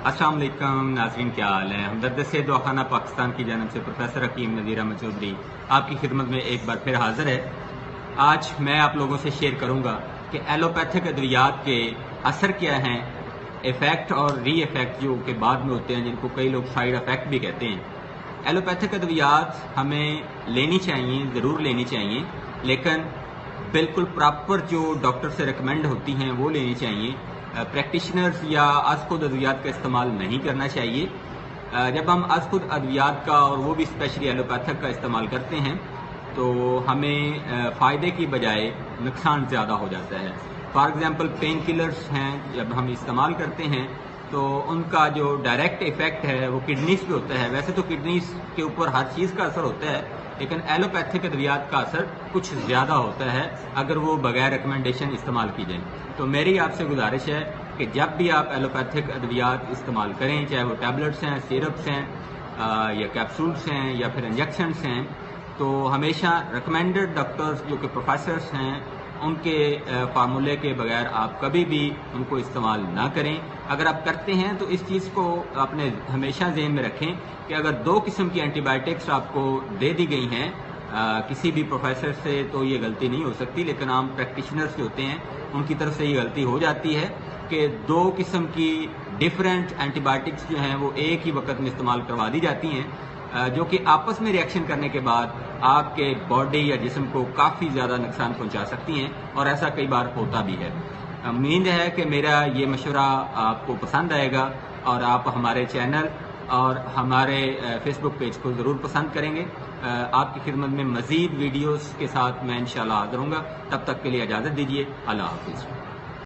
अस्सलाम वालेकुम नाज़रीन, क्या हाल है। हमदर्द से दवाखाना पाकिस्तान की जानब से प्रोफेसर हकीम नज़ीर अहमद चौधरी आपकी खिदमत में एक बार फिर हाजिर है। आज मैं आप लोगों से शेयर करूंगा कि एलोपैथिक अद्वियात के असर क्या हैं, इफ़ेक्ट और री इफ़ेक्ट जो के बाद में होते हैं, जिनको कई लोग साइड इफ़ेक्ट भी कहते हैं। एलोपैथिक अद्वियात हमें लेनी चाहिए, ज़रूर लेनी चाहिए, लेकिन बिल्कुल प्रॉपर जो डॉक्टर से रिकमेंड होती हैं वो लेनी चाहिए। प्रैक्टिशनर्स या अज़ख़ुद अद्वियात का इस्तेमाल नहीं करना चाहिए। जब हम अज़ख़ुद अद्वियात का और वो भी स्पेशली एलोपैथिक का इस्तेमाल करते हैं तो हमें फ़ायदे की बजाय नुकसान ज़्यादा हो जाता है। फॉर एग्ज़ाम्पल पेन किलर्स हैं, जब हम इस्तेमाल करते हैं तो उनका जो डायरेक्ट इफ़ेक्ट है वो किडनीज़ पे होता है। वैसे तो किडनीज़ के ऊपर हर चीज़ का असर होता है, लेकिन एलोपैथिक अद्वियात का असर कुछ ज़्यादा होता है अगर वो बगैर रिकमेंडेशन इस्तेमाल की जाए। तो मेरी आपसे गुजारिश है कि जब भी आप एलोपैथिक अद्वियात इस्तेमाल करें, चाहे वो टैबलेट्स हैं, सिरप्स हैं या कैप्सूल्स हैं या फिर इंजेक्शंस हैं, तो हमेशा रिकमेंडेड डॉक्टर्स जो कि प्रोफेसर्स हैं उनके फार्मूले के बगैर आप कभी भी उनको इस्तेमाल ना करें। अगर आप करते हैं तो इस चीज़ को अपने हमेशा ज़हन में रखें कि अगर 2 किस्म की एंटीबायोटिक्स आपको दे दी गई हैं किसी भी प्रोफेसर से, तो ये गलती नहीं हो सकती, लेकिन आम प्रैक्टिशनर्स जो होते हैं उनकी तरफ से ये गलती हो जाती है कि 2 किस्म की डिफरेंट एंटीबायोटिक्स जो हैं वो एक ही वक्त में इस्तेमाल करवा दी जाती हैं, जो कि आपस में रिएक्शन करने के बाद आपके बॉडी या जिस्म को काफ़ी ज़्यादा नुकसान पहुंचा सकती हैं, और ऐसा कई बार होता भी है। उम्मीद है कि मेरा ये मशवरा आपको पसंद आएगा और आप हमारे चैनल और हमारे फेसबुक पेज को ज़रूर पसंद करेंगे। आपकी खिदमत में मज़ीद वीडियोस के साथ मैं इंशाल्लाह हाज़िर होऊंगा। तब तक के लिए इजाज़त दीजिए। अल्लाह हाफ़िज़।